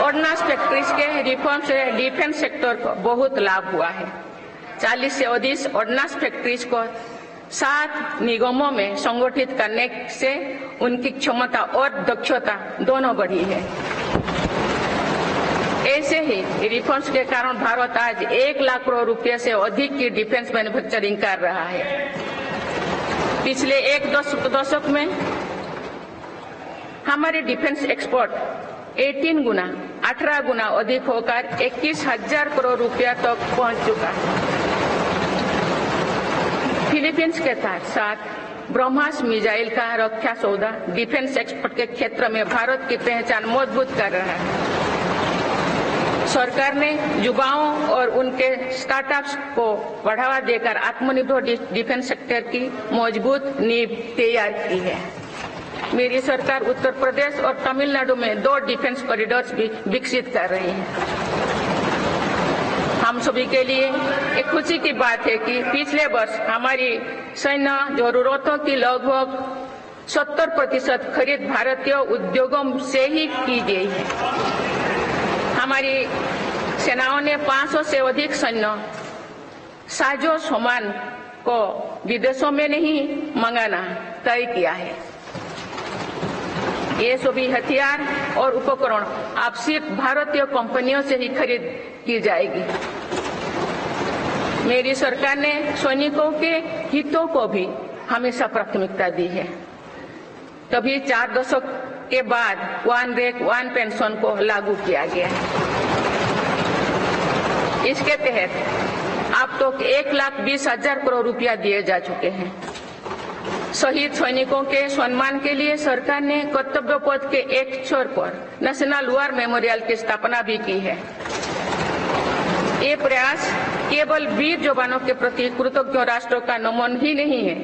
ऑर्डिनेंस फैक्ट्रीज के रिफॉर्म से डिफेंस सेक्टर को बहुत लाभ हुआ है। 40 से अधिक ऑर्डिनेंस फैक्ट्रीज को 7 निगमों में संगठित करने से उनकी क्षमता और दक्षता दोनों बढ़ी है। ऐसे ही रिफॉर्म्स के कारण भारत आज 1 लाख करोड़ रुपए से अधिक की डिफेंस मैन्युफैक्चरिंग कर रहा है। पिछले एक दशक में हमारे डिफेंस एक्सपोर्ट 18 गुना अधिक होकर 21,000 करोड़ रुपया तक पहुंच चुका है। फिलीपींस के साथ ब्रह्मास मिसाइल का रक्षा सौदा डिफेंस एक्सपोर्ट के क्षेत्र में भारत की पहचान मजबूत कर रहा है। सरकार ने युवाओं और उनके स्टार्टअप्स को बढ़ावा देकर आत्मनिर्भर डिफेंस सेक्टर की मजबूत नींव तैयार की है। मेरी सरकार उत्तर प्रदेश और तमिलनाडु में 2 डिफेंस कॉरिडोर्स भी विकसित कर रही है। हम सभी के लिए एक खुशी की बात है कि पिछले वर्ष हमारी सैन्य जरूरतों की लगभग 70% खरीद भारतीय उद्योगों से ही की गई है। हमारी सेनाओं ने 500 से अधिक सैन्य साजो सामान को विदेशों में नहीं मंगाना तय किया है। ये सभी हथियार और उपकरण अब सिर्फ भारतीय कंपनियों से ही खरीद की जाएगी। मेरी सरकार ने सैनिकों के हितों को भी हमेशा प्राथमिकता दी है। तभी 4 दशक के बाद वन रैंक वन पेंशन को लागू किया गया है। इसके तहत अब तक 1,20,000 करोड़ रुपया दिए जा चुके हैं। शहीद सैनिकों के सम्मान के लिए सरकार ने कर्तव्य पथ के एक छोर पर नेशनल वॉर मेमोरियल की स्थापना भी की है। ये प्रयास केवल वीर जवानों के प्रति कृतज्ञ राष्ट्र का नमन ही नहीं है,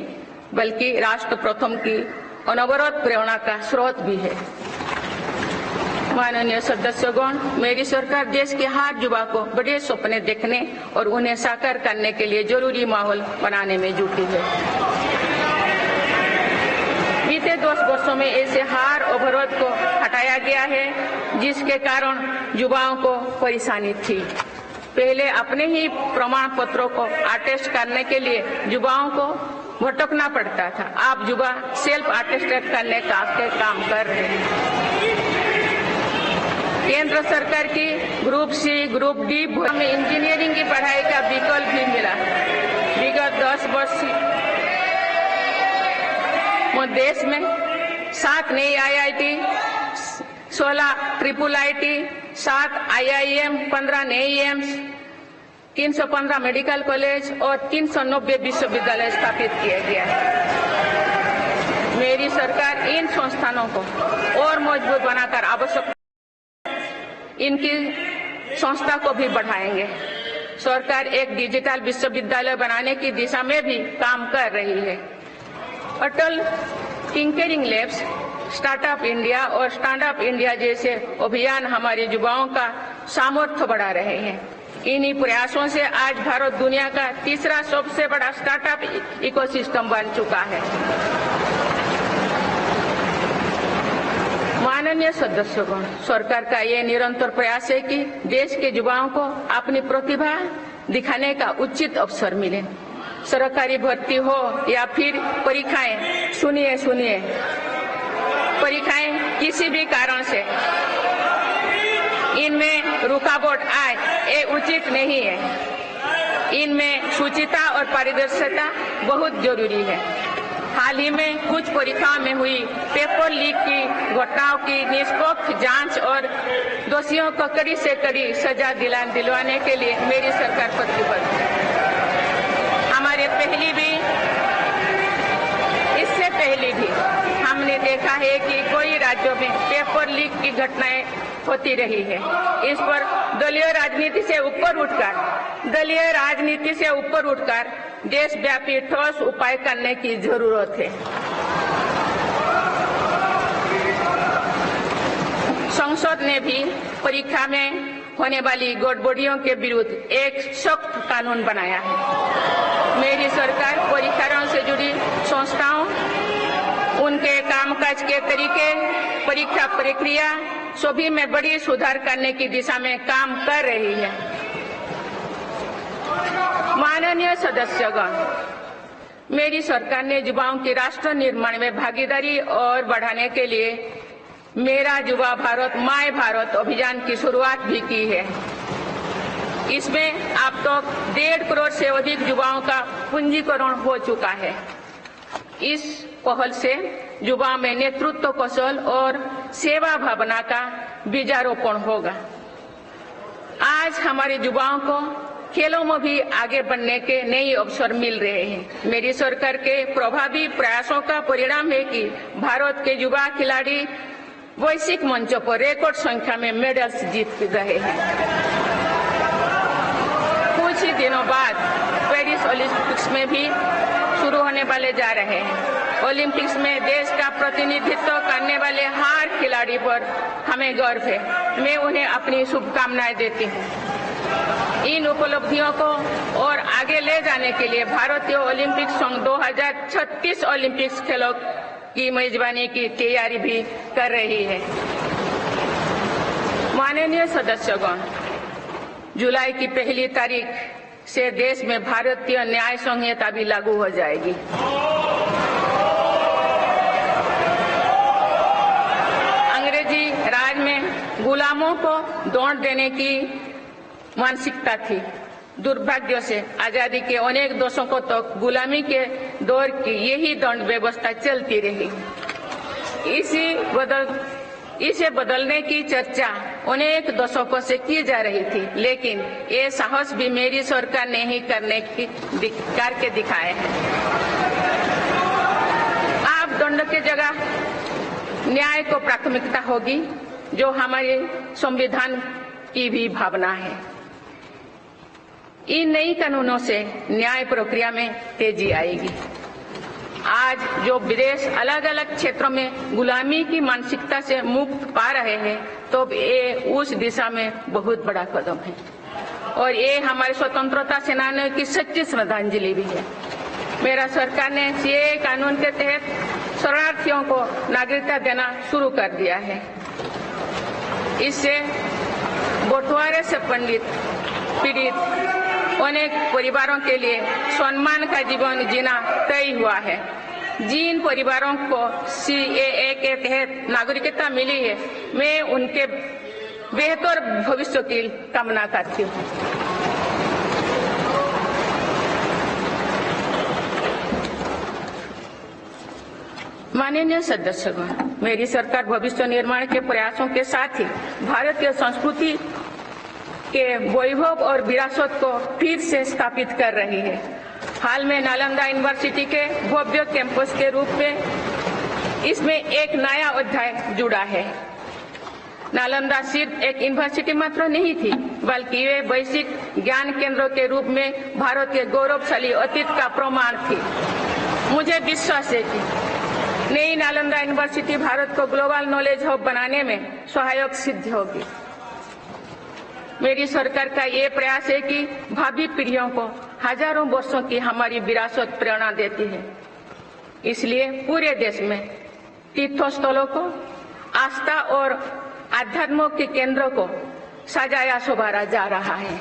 बल्कि राष्ट्र प्रथम की अनवरत प्रेरणा का स्रोत भी है। माननीय सदस्यगण, मेरी सरकार देश के हर युवा को बड़े सपने देखने और उन्हें साकार करने के लिए जरूरी माहौल बनाने में जुटी है। बीते 10 वर्षों में ऐसे हर अवरोध को हटाया गया है जिसके कारण युवाओं को परेशानी थी। पहले अपने ही प्रमाण पत्रों को अटेस्ट करने के लिए युवाओं को भटकना पड़ता था। अब युवा सेल्फ अटेस्टेड करने का काम कर रहे हैं। केंद्र सरकार की ग्रुप सी, ग्रुप डी में इंजीनियरिंग की पढ़ाई का विकल्प भी मिला। विगत 10 वर्ष में देश में 7 नई IIT, 16 ट्रिपल IT, 7 IIM, 15 नए एम्स, 315 मेडिकल कॉलेज और 390 विश्वविद्यालय स्थापित किया गया है। मेरी सरकार इन संस्थानों को और मजबूत बनाकर आवश्यक इनकी संस्था को भी बढ़ाएंगे। सरकार एक डिजिटल विश्वविद्यालय बनाने की दिशा में भी काम कर रही है। अटल टिंकरिंग लैब्स, स्टार्टअप इंडिया और स्टैंडअप इंडिया जैसे अभियान हमारे युवाओं का सामर्थ्य बढ़ा रहे हैं। इन्हीं प्रयासों से आज भारत दुनिया का तीसरा सबसे बड़ा स्टार्टअप इकोसिस्टम बन चुका है। माननीय सदस्यगण, सरकार का ये निरंतर प्रयास है कि देश के युवाओं को अपनी प्रतिभा दिखाने का उचित अवसर मिले। सरकारी भर्ती हो या फिर परीक्षाएं, सुनिए, परीक्षाएं किसी भी कारण से इनमें रुकावट आए, ये उचित नहीं है। इनमें शुचिता और पारदर्शिता बहुत जरूरी है। हाल ही में कुछ परीक्षाओं में हुई पेपर लीक की घटनाओं की निष्पक्ष जांच और दोषियों को कड़ी से कड़ी सजा दिलवाने के लिए मेरी सरकार प्रतिबद्ध है। इससे पहले भी हमने देखा है कि कई राज्यों में पेपर लीक की घटनाएं होती रही है। इस पर दलीय राजनीति से ऊपर उठकर देशव्यापी ठोस उपाय करने की जरूरत है। संसद ने भी परीक्षा में होने वाली गड़बड़ियों के विरुद्ध एक सख्त कानून बनाया है। मेरी सरकार परीक्षाओं से जुड़ी संस्थाओं, उनके कामकाज के तरीके, परीक्षा प्रक्रिया सभी में बड़ी सुधार करने की दिशा में काम कर रही है। माननीय सदस्यगण, मेरी सरकार ने युवाओं की राष्ट्र निर्माण में भागीदारी और बढ़ाने के लिए मेरा युवा भारत माय भारत अभियान की शुरुआत भी की है। इसमें अब तक 1.5 करोड़ से अधिक युवाओं का पंजीकरण हो चुका है। इस पहल से युवाओं में नेतृत्व कौशल और सेवा भावना का बीजारोपण होगा। आज हमारे युवाओं को खेलों में भी आगे बढ़ने के नए अवसर मिल रहे हैं। मेरी सरकार के प्रभावी प्रयासों का परिणाम है कि भारत के युवा खिलाड़ी वैश्विक मंचों पर रिकॉर्ड संख्या में मेडल्स जीत रहे हैं। कुछ ही दिनों बाद पेरिस ओलंपिक्स में भी शुरू होने वाले जा रहे हैं। ओलंपिक्स में देश का प्रतिनिधित्व करने वाले हर खिलाड़ी पर हमें गर्व है। मैं उन्हें अपनी शुभकामनाएं देती हूँ। इन उपलब्धियों को और आगे ले जाने के लिए भारतीय ओलंपिक संघ 2036 ओलंपिक्स खेलों की मेजबानी की तैयारी भी कर रही है। माननीय सदस्यगण, जुलाई की 1 तारीख से देश में भारतीय न्याय संहिता भी लागू हो जाएगी। अंग्रेजी राज में गुलामों को दौड़ देने की मानसिकता थी। दुर्भाग्य से आजादी के अनेक दशकों तक गुलामी के दौर की यही दंड व्यवस्था चलती रही। इसे बदलने की चर्चा अनेक दशकों से की जा रही थी, लेकिन ये साहस भी मेरी सरकार ने ही करके दिखाए हैं। अब दंड के जगह न्याय को प्राथमिकता होगी, जो हमारे संविधान की भी भावना है। इन नई कानूनों से न्याय प्रक्रिया में तेजी आएगी। आज जो विदेश अलग अलग क्षेत्रों में गुलामी की मानसिकता से मुक्त पा रहे हैं, तो ये उस दिशा में बहुत बड़ा कदम है और ये हमारे स्वतंत्रता सेनानियों की सच्ची श्रद्धांजलि भी है। मेरा सरकार ने सीएए कानून के तहत शरणार्थियों को नागरिकता देना शुरू कर दिया है। इससे बंटवारे से पीड़ित अनेक परिवारों के लिए सम्मान का जीवन जीना तय हुआ है। जिन परिवारों को सीएए के तहत नागरिकता मिली है, मैं उनके बेहतर भविष्य की कामना करती हूँ। माननीय सदस्यगण, मेरी सरकार भविष्य निर्माण के प्रयासों के साथ ही भारतीय संस्कृति के वैभव और विरासत को फिर से स्थापित कर रही है। हाल में नालंदा यूनिवर्सिटी के भव्य कैंपस के रूप में इसमें एक नया अध्याय जुड़ा है। नालंदा सिर्फ एक यूनिवर्सिटी मात्र नहीं थी, बल्कि वे वैश्विक ज्ञान केंद्र के रूप में भारत के गौरवशाली अतीत का प्रमाण थी। मुझे विश्वास है कि नई नालंदा यूनिवर्सिटी भारत को ग्लोबल नॉलेज हब बनाने में सहायक सिद्ध होगी। मेरी सरकार का ये प्रयास है कि भावी पीढ़ियों को हजारों वर्षों की हमारी विरासत प्रेरणा देती है। इसलिए पूरे देश में तीर्थस्थलों को, आस्था और आध्यात्म के केंद्रों को सजाया संवारा जा रहा है।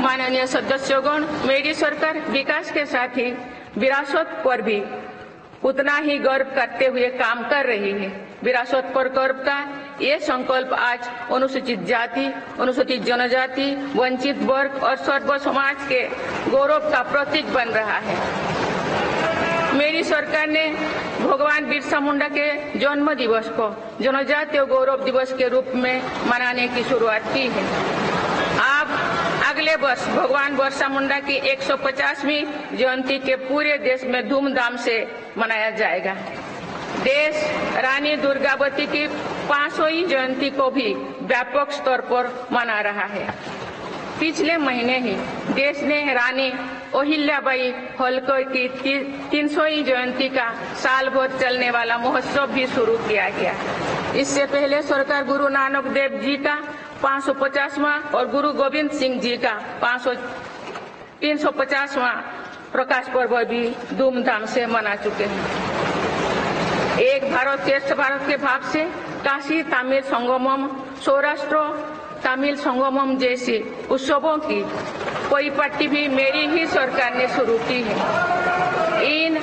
माननीय सदस्यगण, मेरी सरकार विकास के साथ ही विरासत पर भी उतना ही गर्व करते हुए काम कर रही है। विरासत पर गर्व का ये संकल्प आज अनुसूचित जाति, अनुसूचित जनजाति, वंचित वर्ग और सर्व समाज के गौरव का प्रतीक बन रहा है। मेरी सरकार ने भगवान बिरसा मुंडा के जन्म दिवस को जनजातीय गौरव दिवस के रूप में मनाने की शुरुआत की है। अब अगले वर्ष भगवान बिरसा मुंडा की 150वीं जयंती के पूरे देश में धूमधाम से मनाया जाएगा। देश रानी दुर्गावती की 500वीं जयंती को भी व्यापक स्तर पर मना रहा है। पिछले महीने ही देश ने रानी अहिल्याबाई होलकर की 300वीं जयंती का साल भर चलने वाला महोत्सव भी शुरू किया गया। इससे पहले सरकार गुरु नानक देव जी का 550वां और गुरु गोविंद सिंह जी का 350वां प्रकाश पर्व भी धूमधाम से मना चुके हैं। एक भारत श्रेष्ठ भारत के भाव से काशी तमिल संगमम, सौराष्ट्र तमिल संगमम जैसे उत्सवों की परिपाटी भी मेरी ही सरकार ने शुरू की है। इन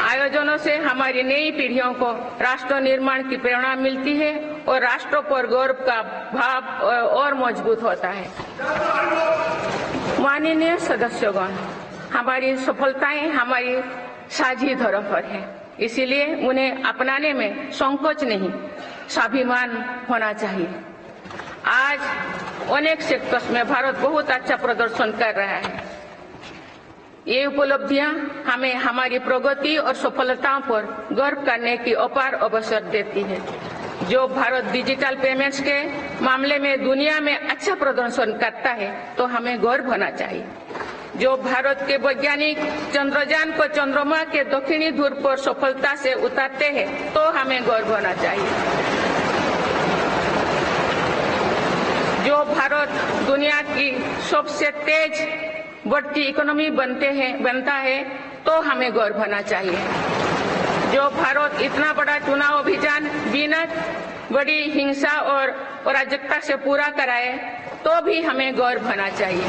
आयोजनों से हमारी नई पीढ़ियों को राष्ट्र निर्माण की प्रेरणा मिलती है और राष्ट्र पर गौरव का भाव और मजबूत होता है। माननीय सदस्यगण, हमारी सफलताएं हमारी साझी धरोहर है, इसीलिए उन्हें अपनाने में संकोच नहीं, स्वाभिमान होना चाहिए। आज अनेक सेक्टर्स में भारत बहुत अच्छा प्रदर्शन कर रहा है। ये उपलब्धियां हमें हमारी प्रगति और सफलताओं पर गर्व करने की अपार अवसर देती है। जो भारत डिजिटल पेमेंट्स के मामले में दुनिया में अच्छा प्रदर्शन करता है, तो हमें गर्व होना चाहिए। जो भारत के वैज्ञानिक चंद्रयान को चंद्रमा के दक्षिणी ध्रुव पर सफलता से उतारते हैं, तो हमें गर्व होना चाहिए। जो भारत दुनिया की सबसे तेज बढ़ती इकोनॉमी बनता है, तो हमें गर्व होना चाहिए। जो भारत इतना बड़ा चुनाव अभियान बिना बड़ी हिंसा और अराजकता से पूरा कराए तो भी हमें गौरव होना चाहिए।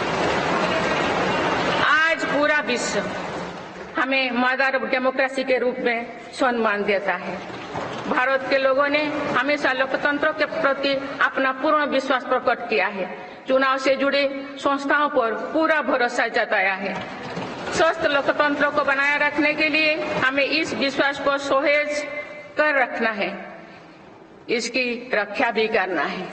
आज पूरा विश्व हमें मदर ऑफ डेमोक्रेसी के रूप में सम्मान देता है। भारत के लोगों ने हमेशा लोकतंत्र के प्रति अपना पूर्ण विश्वास प्रकट किया है। चुनाव से जुड़े संस्थाओं पर पूरा भरोसा जताया है। स्वस्थ लोकतंत्र को बनाए रखने के लिए हमें इस विश्वास को सुसह्य कर रखना है, इसकी रक्षा भी करना है।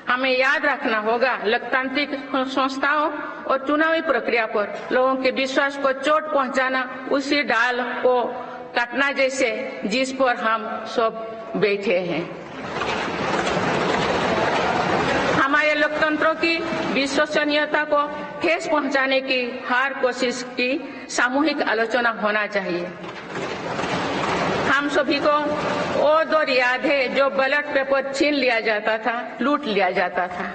हमें याद रखना होगा, लोकतांत्रिक संस्थाओं और चुनावी प्रक्रिया पर लोगों के विश्वास को चोट पहुंचाना उसी डाल को काटना जैसे जिस पर हम सब बैठे हैं। हमारे लोकतंत्रों की विश्वसनीयता को ठेस पहुंचाने की हर कोशिश की सामूहिक आलोचना होना चाहिए। हम सभी को वो दौर याद है जो बैलेट पेपर छीन लिया जाता था, लूट लिया जाता था।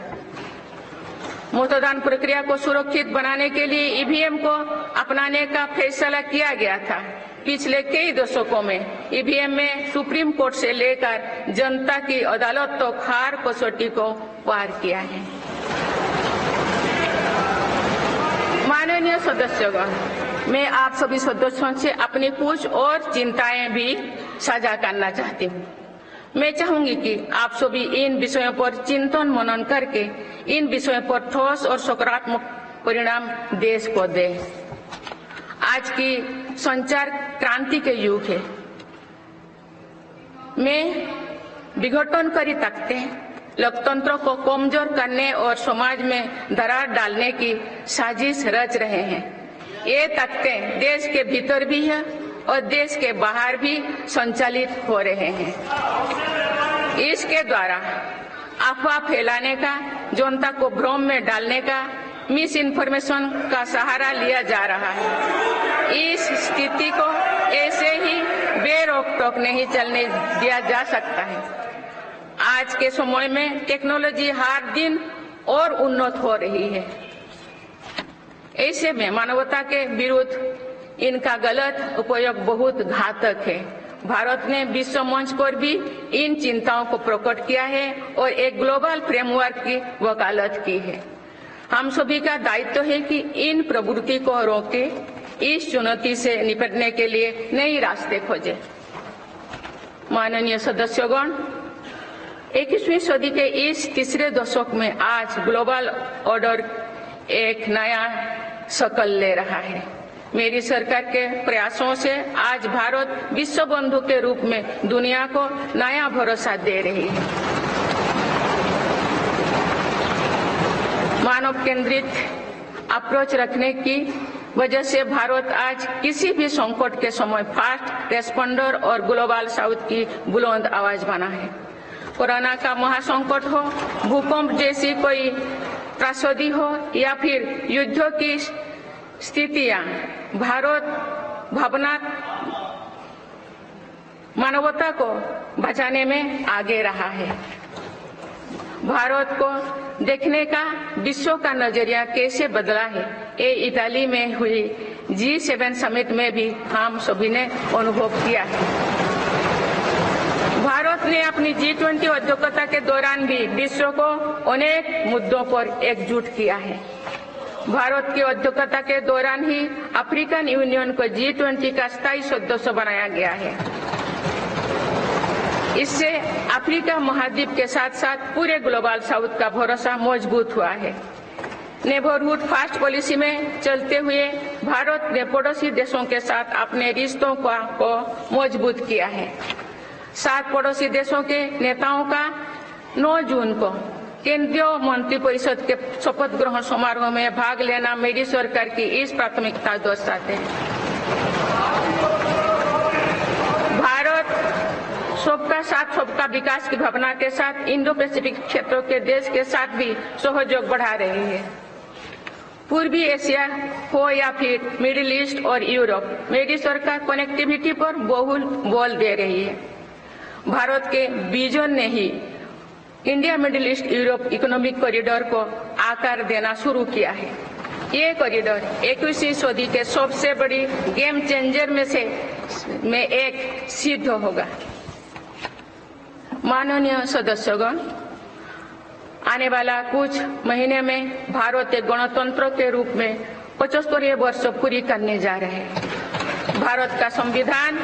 मतदान प्रक्रिया को सुरक्षित बनाने के लिए ईवीएम को अपनाने का फैसला किया गया था। पिछले कई दशकों में ईवीएम में सुप्रीम कोर्ट से लेकर जनता की अदालत तो हर कसौटी को पार किया है। माननीय सदस्यगण, मैं आप सभी सदस्यों से अपनी कुछ और चिंताएं भी साझा करना चाहती हूँ। मैं चाहूंगी कि आप सभी इन विषयों पर चिंतन मनन करके इन विषयों पर ठोस और सकारात्मक परिणाम देश को दें। आज की संचार क्रांति के युग है। मैं विघटनकारी ताकतें लोकतंत्र को कमजोर करने और समाज में दरार डालने की साजिश रच रहे हैं। ये ताकतें देश के भीतर भी है और देश के बाहर भी संचालित हो रहे हैं। इसके द्वारा अफवाह फैलाने का, जनता को भ्रम में डालने का, मिस इन्फॉर्मेशन का सहारा लिया जा रहा है। इस स्थिति को ऐसे ही बेरोक टोक नहीं चलने दिया जा सकता है। आज के समय में टेक्नोलॉजी हर दिन और उन्नत हो रही है। ऐसे में मानवता के विरुद्ध इनका गलत उपयोग बहुत घातक है। भारत ने विश्व मंच पर भी इन चिंताओं को प्रकट किया है और एक ग्लोबल फ्रेमवर्क की वकालत की है। हम सभी का दायित्व है कि इन प्रवृत्ति को रोके, इस चुनौती से निपटने के लिए नए रास्ते खोजें। माननीय सदस्यगण, 21वीं सदी के इस तीसरे दशक में आज ग्लोबल ऑर्डर एक नया शक्ल ले रहा है। मेरी सरकार के प्रयासों से आज भारत विश्व बंधु के रूप में दुनिया को नया भरोसा दे रही है। मानव केंद्रित अप्रोच रखने की वजह से भारत आज किसी भी संकट के समय फास्ट रेस्पॉन्डर और ग्लोबल साउथ की बुलंद आवाज बना है। कोरोना का महासंकट हो, भूकंप जैसी कोई त्रासदी हो या फिर युद्धों की स्थितियां, भारत मानवता को बचाने में आगे रहा है। भारत को देखने का विश्व का नजरिया कैसे बदला है, ये इटली में हुई G7 समिट में भी हम सभी ने अनुभव किया है। भारत ने अपनी G20 अध्यक्षता के दौरान भी विश्व को अनेक मुद्दों पर एकजुट किया है। भारत की अध्यक्षता के दौरान ही अफ्रीकन यूनियन को G20 का स्थायी सदस्य बनाया गया है। इससे अफ्रीका महाद्वीप के साथ साथ पूरे ग्लोबल साउथ का भरोसा मजबूत हुआ है। नेबरहुड फास्ट पॉलिसी में चलते हुए भारत ने पड़ोसी देशों के साथ अपने रिश्तों को मजबूत किया है। 7 पड़ोसी देशों के नेताओं का 9 जून को केंद्रीय मंत्रिपरिषद के शपथ ग्रहण समारोह में भाग लेना मेरी सरकार की इस प्राथमिकता दर्शाते हैं। भारत सबका साथ सबका विकास की भावना के साथ इंडो पैसिफिक क्षेत्रों के देश के साथ भी सहयोग बढ़ा रही है। पूर्वी एशिया हो या फिर मिडिल ईस्ट और यूरोप, मेरी सरकार कनेक्टिविटी पर बहुल बल दे रही है। भारत के विजन ने ही India Middle East Europe economic corridor को आकार देना शुरू किया है। ये कॉरिडोर 21वीं सदी के सबसे बड़ी गेम चेंजर में से में एक सिद्ध होगा। माननीय सदस्यगण, आने वाला कुछ महीने में भारत एक गणतंत्र के रूप में 75 वर्ष पूरी करने जा रहे हैं। भारत का संविधान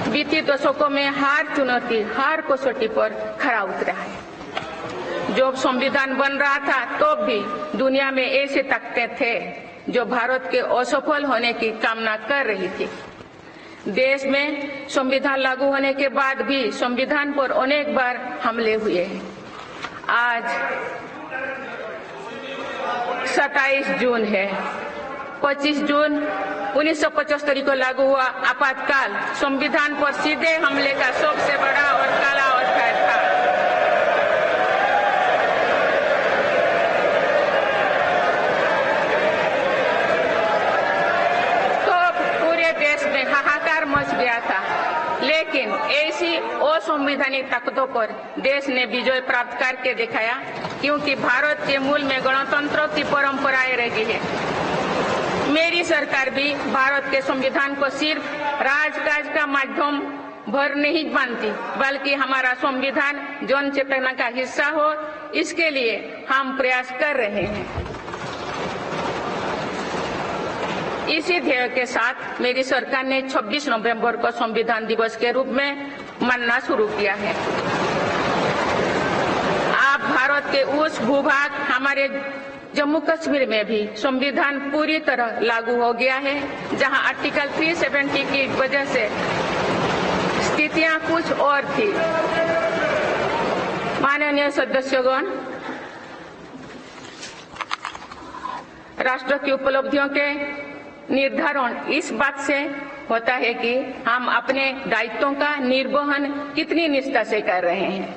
बीते दशकों में हर कसौटी पर खरा उतरा है। जब संविधान बन रहा था तो भी दुनिया में ऐसे ताकतें थे जो भारत के असफल होने की कामना कर रही थी। देश में संविधान लागू होने के बाद भी संविधान पर अनेक बार हमले हुए हैं। आज 27 जून है। 25 जून 1975 को लागू हुआ आपातकाल संविधान पर सीधे हमले का सबसे बड़ा और काला अध्याय था। तो पूरे देश में हाहाकार मच गया था, लेकिन ऐसी असंवैधानिक ताकतों पर देश ने विजय प्राप्त करके दिखाया, क्योंकि भारत के मूल में गणतंत्र की परंपराएं रही है। मेरी सरकार भी भारत के संविधान को सिर्फ राजकाज का माध्यम भर नहीं मानती, बल्कि हमारा संविधान जन चेतना का हिस्सा हो, इसके लिए हम प्रयास कर रहे हैं। इसी ध्येय के साथ मेरी सरकार ने 26 नवंबर को संविधान दिवस के रूप में मनाना शुरू किया है। अब भारत के उस भूभाग हमारे जम्मू कश्मीर में भी संविधान पूरी तरह लागू हो गया है, जहां आर्टिकल 370 की वजह से स्थितियां कुछ और थी। माननीय सदस्यगण, राष्ट्र की उपलब्धियों के निर्धारण इस बात से होता है कि हम अपने दायित्वों का निर्वहन कितनी निष्ठा से कर रहे हैं।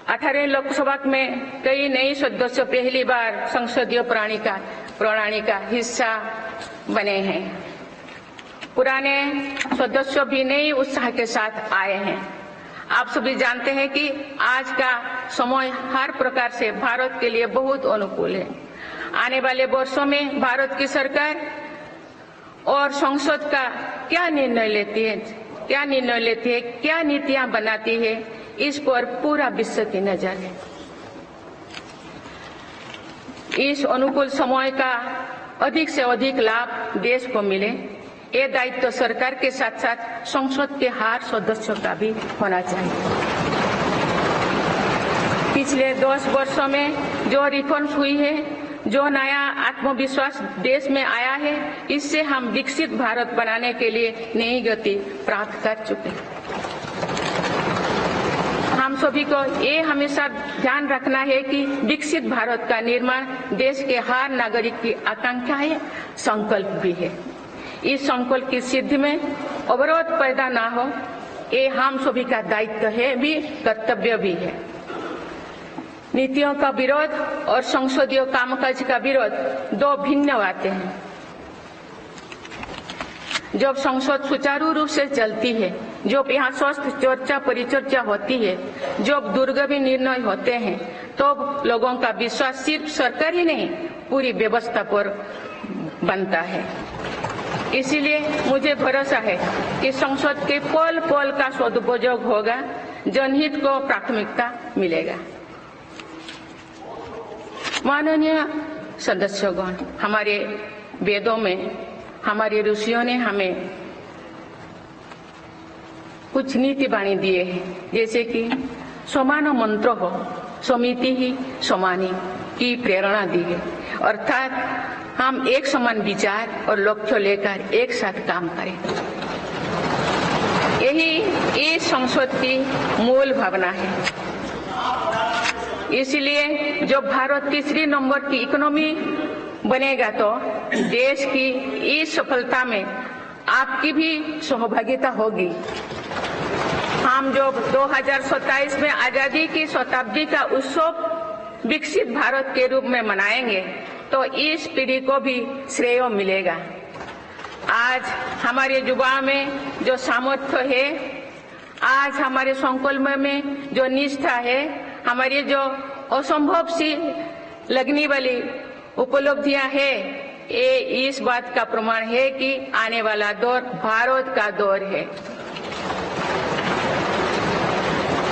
18 लोकसभा में कई नए सदस्य पहली बार संसदीय प्रणाली का हिस्सा बने हैं। पुराने सदस्य भी नए उत्साह के साथ आए हैं। आप सभी जानते हैं कि आज का समय हर प्रकार से भारत के लिए बहुत अनुकूल है। आने वाले वर्षों में भारत की सरकार और संसद का क्या निर्णय लेती है, क्या नीतियां बनाती है, इस पर पूरा विश्व की नजर है। इस अनुकूल समय का अधिक से अधिक लाभ देश को मिले, ये दायित्व सरकार के साथ साथ संसद के हर सदस्यों का भी होना चाहिए। पिछले 10 वर्षों में जो रिफॉर्म्स हुई है, जो नया आत्मविश्वास देश में आया है, इससे हम विकसित भारत बनाने के लिए नई गति प्राप्त कर चुके हैं। हम सभी को ये हमेशा ध्यान रखना है कि विकसित भारत का निर्माण देश के हर नागरिक की आकांक्षा है, संकल्प भी है। इस संकल्प की सिद्धि में अवरोध पैदा ना हो, ये हम सभी का दायित्व है भी, कर्तव्य भी है। नीतियों का विरोध और संसदीय कामकाज का विरोध दो भिन्न बातें हैं। जब संसद सुचारू रूप से चलती है, जब यहाँ स्वस्थ चर्चा परिचर्चा होती है, जब दूरगामी निर्णय होते हैं, तो लोगों का विश्वास सिर्फ सरकार ही नहीं, पूरी व्यवस्था पर बनता है। इसीलिए मुझे भरोसा है कि संसद के पल पल का सदुपयोग होगा, जनहित को प्राथमिकता मिलेगा। माननीय सदस्यगण, हमारे वेदों में हमारे ऋषियों ने हमें कुछ नीति वाणी दिए हैं, जैसे कि समान मंत्र हो समिति ही समानी की प्रेरणा दी है। अर्थात हम एक समान विचार और लक्ष्य लेकर एक साथ काम करें, यही इस संसद की मूल भावना है। इसलिए जब भारत तीसरी नंबर की इकोनॉमी बनेगा, तो देश की इस सफलता में आपकी भी सहभागिता होगी। हम जो 2027 में आजादी की शताब्दी का उत्सव विकसित भारत के रूप में मनाएंगे, तो इस पीढ़ी को भी श्रेय मिलेगा। आज हमारे युवाओं में जो सामर्थ्य है, आज हमारे संकल्प में जो निष्ठा है, हमारी जो असंभव सी लगने वाली उपलब्धियां है, ये इस बात का प्रमाण है कि आने वाला दौर भारत का दौर है।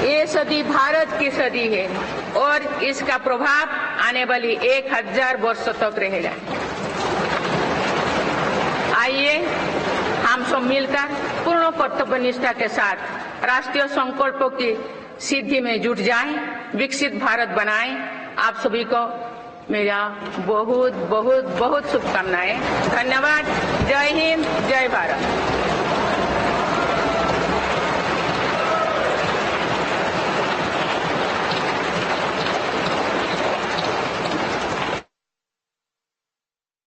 ये सदी भारत की सदी है और इसका प्रभाव आने वाली 1000 वर्षों तक रहेगा। आइए हम सब मिलकर पूर्ण कर्तव्यनिष्ठा के साथ राष्ट्रीय संकल्पों की सिद्धि में जुट जाएं, विकसित भारत बनाएं। आप सभी को मेरा बहुत बहुत बहुत शुभकामनाएं। धन्यवाद। जय हिंद, जय भारत।